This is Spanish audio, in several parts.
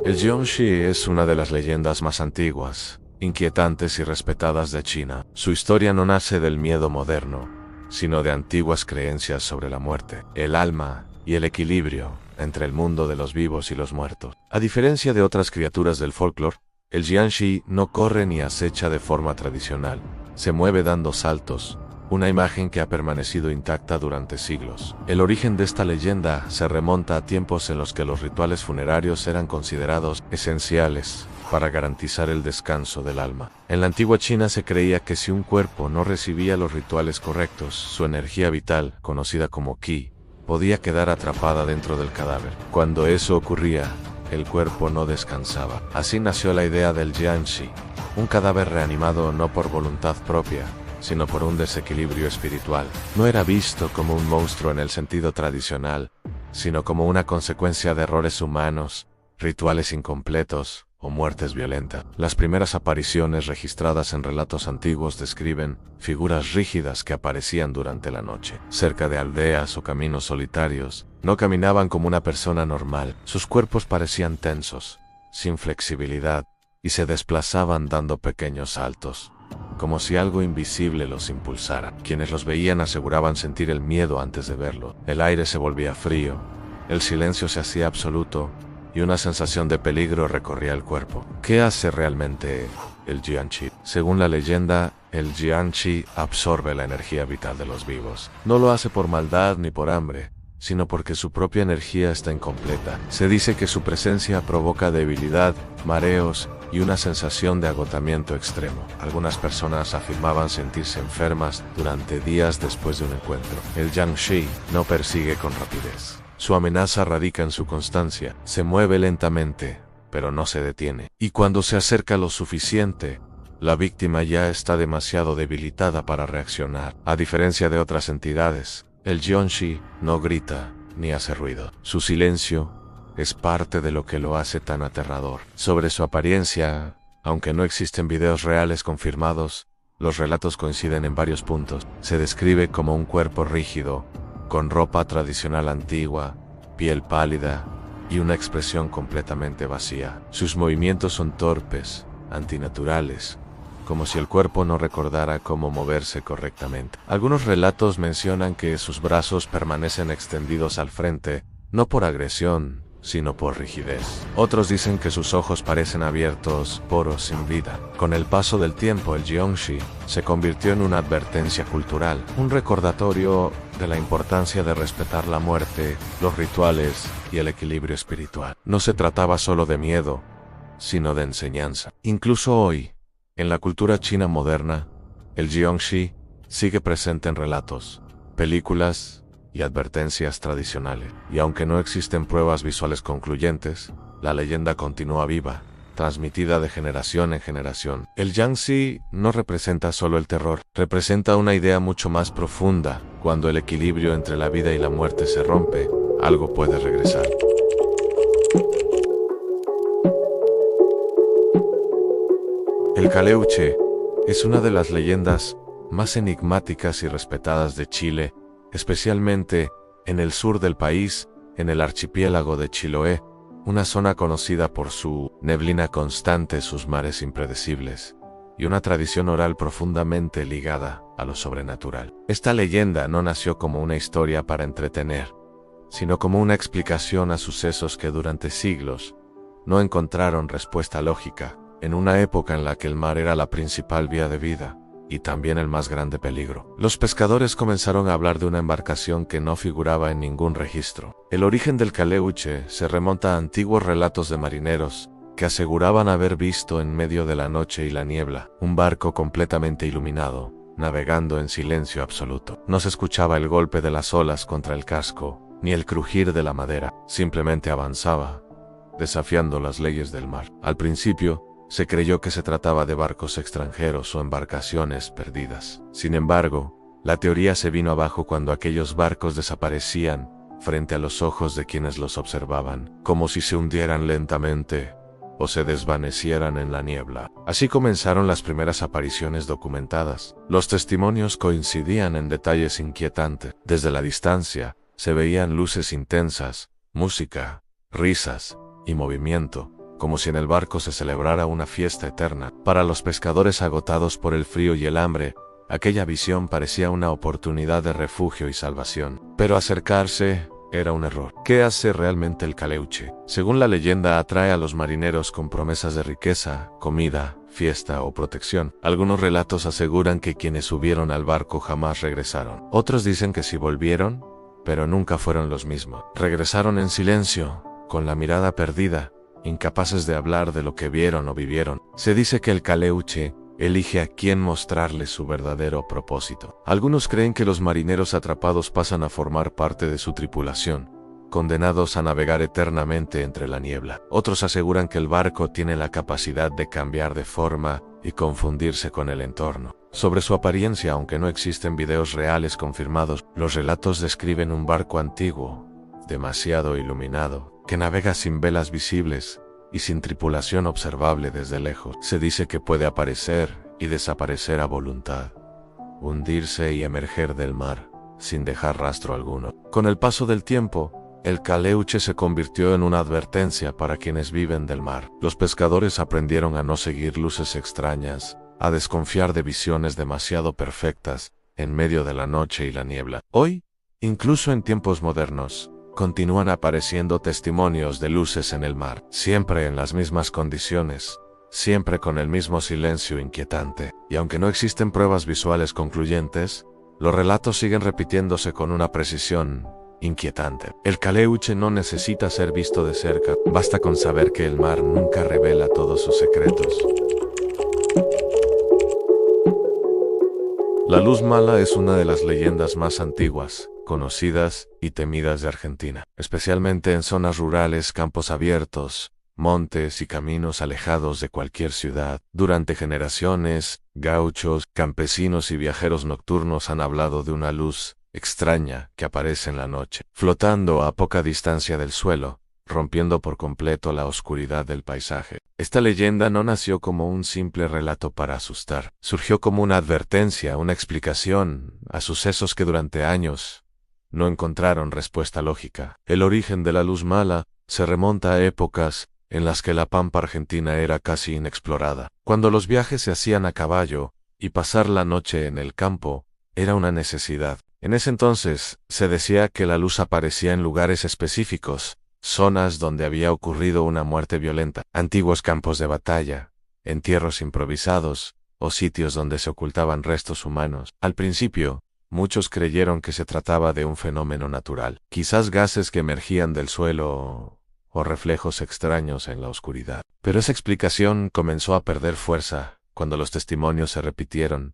El Jiangxi es una de las leyendas más antiguas, inquietantes y respetadas de China. Su historia no nace del miedo moderno, sino de antiguas creencias sobre la muerte, el alma y el equilibrio entre el mundo de los vivos y los muertos. A diferencia de otras criaturas del folclore, el Jiangxi no corre ni acecha de forma tradicional, se mueve dando saltos, una imagen que ha permanecido intacta durante siglos. El origen de esta leyenda se remonta a tiempos en los que los rituales funerarios eran considerados esenciales para garantizar el descanso del alma. En la antigua China se creía que si un cuerpo no recibía los rituales correctos, su energía vital, conocida como qi, podía quedar atrapada dentro del cadáver. Cuando eso ocurría, el cuerpo no descansaba. Así nació la idea del Jiangxi, un cadáver reanimado no por voluntad propia, sino por un desequilibrio espiritual. No era visto como un monstruo en el sentido tradicional, sino como una consecuencia de errores humanos, rituales incompletos o muertes violentas. Las primeras apariciones registradas en relatos antiguos describen figuras rígidas que aparecían durante la noche, cerca de aldeas o caminos solitarios. No caminaban como una persona normal, sus cuerpos parecían tensos, sin flexibilidad, y se desplazaban dando pequeños saltos, como si algo invisible los impulsara. Quienes los veían aseguraban sentir el miedo antes de verlo. El aire se volvía frío, el silencio se hacía absoluto, y una sensación de peligro recorría el cuerpo. ¿Qué hace realmente el Jiangxi? Según la leyenda, el Jiangxi absorbe la energía vital de los vivos. No lo hace por maldad ni por hambre, sino porque su propia energía está incompleta. Se dice que su presencia provoca debilidad, mareos y una sensación de agotamiento extremo. Algunas personas afirmaban sentirse enfermas durante días después de un encuentro. El Jiangxi no persigue con rapidez. Su amenaza radica en su constancia. Se mueve lentamente, pero no se detiene. Y cuando se acerca lo suficiente, la víctima ya está demasiado debilitada para reaccionar. A diferencia de otras entidades, el Jiangxi no grita ni hace ruido. Su silencio es parte de lo que lo hace tan aterrador. Sobre su apariencia, aunque no existen videos reales confirmados, los relatos coinciden en varios puntos. Se describe como un cuerpo rígido, con ropa tradicional antigua, piel pálida y una expresión completamente vacía. Sus movimientos son torpes, antinaturales, como si el cuerpo no recordara cómo moverse correctamente. Algunos relatos mencionan que sus brazos permanecen extendidos al frente, no por agresión, sino por rigidez. Otros dicen que sus ojos parecen abiertos, poros sin vida. Con el paso del tiempo, el Jiangxi se convirtió en una advertencia cultural, un recordatorio de la importancia de respetar la muerte, los rituales y el equilibrio espiritual. No se trataba solo de miedo, sino de enseñanza. Incluso hoy, en la cultura china moderna, el Jiangxi sigue presente en relatos, películas y advertencias tradicionales. Y aunque no existen pruebas visuales concluyentes, la leyenda continúa viva, transmitida de generación en generación. El Jiangxi no representa solo el terror, representa una idea mucho más profunda. Cuando el equilibrio entre la vida y la muerte se rompe, algo puede regresar. El Caleuche es una de las leyendas más enigmáticas y respetadas de Chile, especialmente en el sur del país, en el archipiélago de Chiloé, una zona conocida por su neblina constante, sus mares impredecibles, y una tradición oral profundamente ligada a lo sobrenatural. Esta leyenda no nació como una historia para entretener, sino como una explicación a sucesos que durante siglos no encontraron respuesta lógica, en una época en la que el mar era la principal vía de vida, y también el más grande peligro. Los pescadores comenzaron a hablar de una embarcación que no figuraba en ningún registro. El origen del Caleuche se remonta a antiguos relatos de marineros que aseguraban haber visto en medio de la noche y la niebla un barco completamente iluminado, navegando en silencio absoluto. No se escuchaba el golpe de las olas contra el casco, ni el crujir de la madera. Simplemente avanzaba, desafiando las leyes del mar. Al principio, se creyó que se trataba de barcos extranjeros o embarcaciones perdidas. Sin embargo, la teoría se vino abajo cuando aquellos barcos desaparecían frente a los ojos de quienes los observaban, como si se hundieran lentamente o se desvanecieran en la niebla. Así comenzaron las primeras apariciones documentadas. Los testimonios coincidían en detalles inquietantes. Desde la distancia, Se veían luces intensas, música, risas y movimiento, como si en el barco se celebrara una fiesta eterna. Para los pescadores agotados por el frío y el hambre, aquella visión parecía una oportunidad de refugio y salvación. Pero acercarse era un error. ¿Qué hace realmente el Caleuche? Según la leyenda, atrae a los marineros con promesas de riqueza, comida, fiesta o protección. Algunos relatos aseguran que quienes subieron al barco jamás regresaron. Otros dicen que sí volvieron, pero nunca fueron los mismos. Regresaron en silencio, con la mirada perdida, incapaces de hablar de lo que vieron o vivieron. Se dice que el Caleuche elige a quién mostrarle su verdadero propósito. Algunos creen que los marineros atrapados pasan a formar parte de su tripulación, condenados a navegar eternamente entre la niebla. Otros aseguran que el barco tiene la capacidad de cambiar de forma y confundirse con el entorno. Sobre su apariencia, aunque no existen videos reales confirmados, los relatos describen un barco antiguo, demasiado iluminado, que navega sin velas visibles y sin tripulación observable desde lejos. Se dice que puede aparecer y desaparecer a voluntad, hundirse y emerger del mar, sin dejar rastro alguno. Con el paso del tiempo, el Caleuche se convirtió en una advertencia para quienes viven del mar. Los pescadores aprendieron a no seguir luces extrañas, a desconfiar de visiones demasiado perfectas en medio de la noche y la niebla. Hoy, incluso en tiempos modernos, continúan apareciendo testimonios de luces en el mar, siempre en las mismas condiciones, siempre con el mismo silencio inquietante. Y aunque no existen pruebas visuales concluyentes, los relatos siguen repitiéndose con una precisión inquietante. El Caleuche no necesita ser visto de cerca, basta con saber que el mar nunca revela todos sus secretos. La luz mala es una de las leyendas más antiguas, conocidas y temidas de Argentina, especialmente en zonas rurales, campos abiertos, montes y caminos alejados de cualquier ciudad. Durante generaciones, gauchos, campesinos y viajeros nocturnos han hablado de una luz extraña que aparece en la noche, flotando a poca distancia del suelo, rompiendo por completo la oscuridad del paisaje. Esta leyenda no nació como un simple relato para asustar, surgió como una advertencia, una explicación a sucesos que durante años no encontraron respuesta lógica. El origen de la luz mala se remonta a épocas en las que la pampa argentina era casi inexplorada, cuando los viajes se hacían a caballo y pasar la noche en el campo era una necesidad. En ese entonces se decía que la luz aparecía en lugares específicos, zonas donde había ocurrido una muerte violenta, antiguos campos de batalla, entierros improvisados o sitios donde se ocultaban restos humanos. Al principio, muchos creyeron que se trataba de un fenómeno natural, quizás gases que emergían del suelo o reflejos extraños en la oscuridad. Pero esa explicación comenzó a perder fuerza cuando los testimonios se repitieron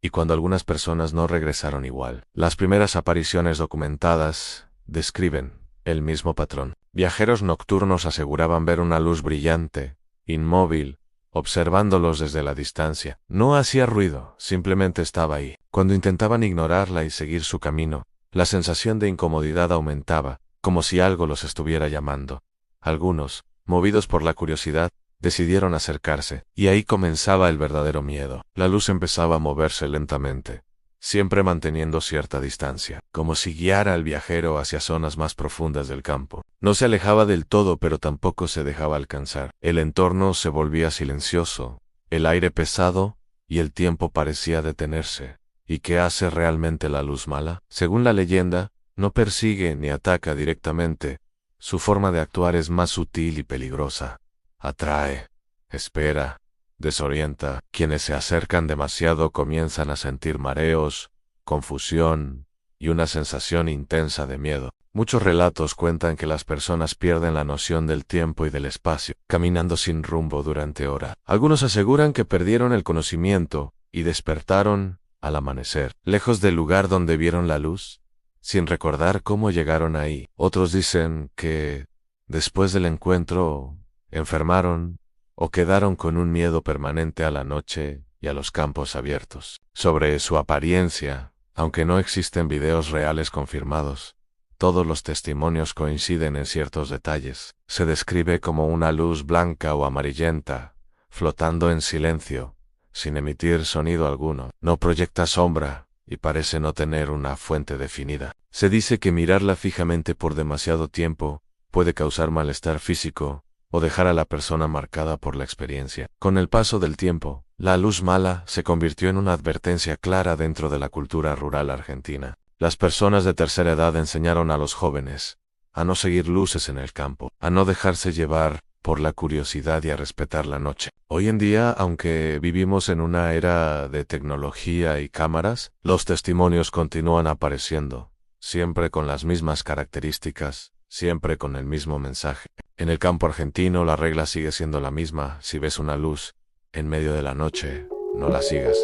y cuando algunas personas no regresaron igual. Las primeras apariciones documentadas describen el mismo patrón. Viajeros nocturnos aseguraban ver una luz brillante, inmóvil, observándolos desde la distancia. No hacía ruido, simplemente estaba ahí. Cuando intentaban ignorarla y seguir su camino, la sensación de incomodidad aumentaba, como si algo los estuviera llamando. Algunos, movidos por la curiosidad, decidieron acercarse, y ahí comenzaba el verdadero miedo. La luz empezaba a moverse lentamente, siempre manteniendo cierta distancia, como si guiara al viajero hacia zonas más profundas del campo. No se alejaba del todo, pero tampoco se dejaba alcanzar. El entorno se volvía silencioso, el aire pesado, y el tiempo parecía detenerse. ¿Y qué hace realmente la luz mala? Según la leyenda, no persigue ni ataca directamente. Su forma de actuar es más sutil y peligrosa. Atrae, espera, desorienta. Quienes se acercan demasiado comienzan a sentir mareos, confusión y una sensación intensa de miedo. Muchos relatos cuentan que las personas pierden la noción del tiempo y del espacio, caminando sin rumbo durante horas. Algunos aseguran que perdieron el conocimiento y despertaron al amanecer, lejos del lugar donde vieron la luz, sin recordar cómo llegaron ahí. Otros dicen que, después del encuentro, enfermaron o quedaron con un miedo permanente a la noche y a los campos abiertos. Sobre su apariencia, aunque no existen videos reales confirmados, todos los testimonios coinciden en ciertos detalles. Se describe como una luz blanca o amarillenta, flotando en silencio, sin emitir sonido alguno. No proyecta sombra, y parece no tener una fuente definida. Se dice que mirarla fijamente por demasiado tiempo puede causar malestar físico o dejar a la persona marcada por la experiencia. Con el paso del tiempo, la luz mala se convirtió en una advertencia clara dentro de la cultura rural argentina. Las personas de tercera edad enseñaron a los jóvenes a no seguir luces en el campo, a no dejarse llevar por la curiosidad y a respetar la noche. Hoy en día, aunque vivimos en una era de tecnología y cámaras, los testimonios continúan apareciendo, siempre con las mismas características, siempre con el mismo mensaje. En el campo argentino la regla sigue siendo la misma: si ves una luz en medio de la noche, no la sigas.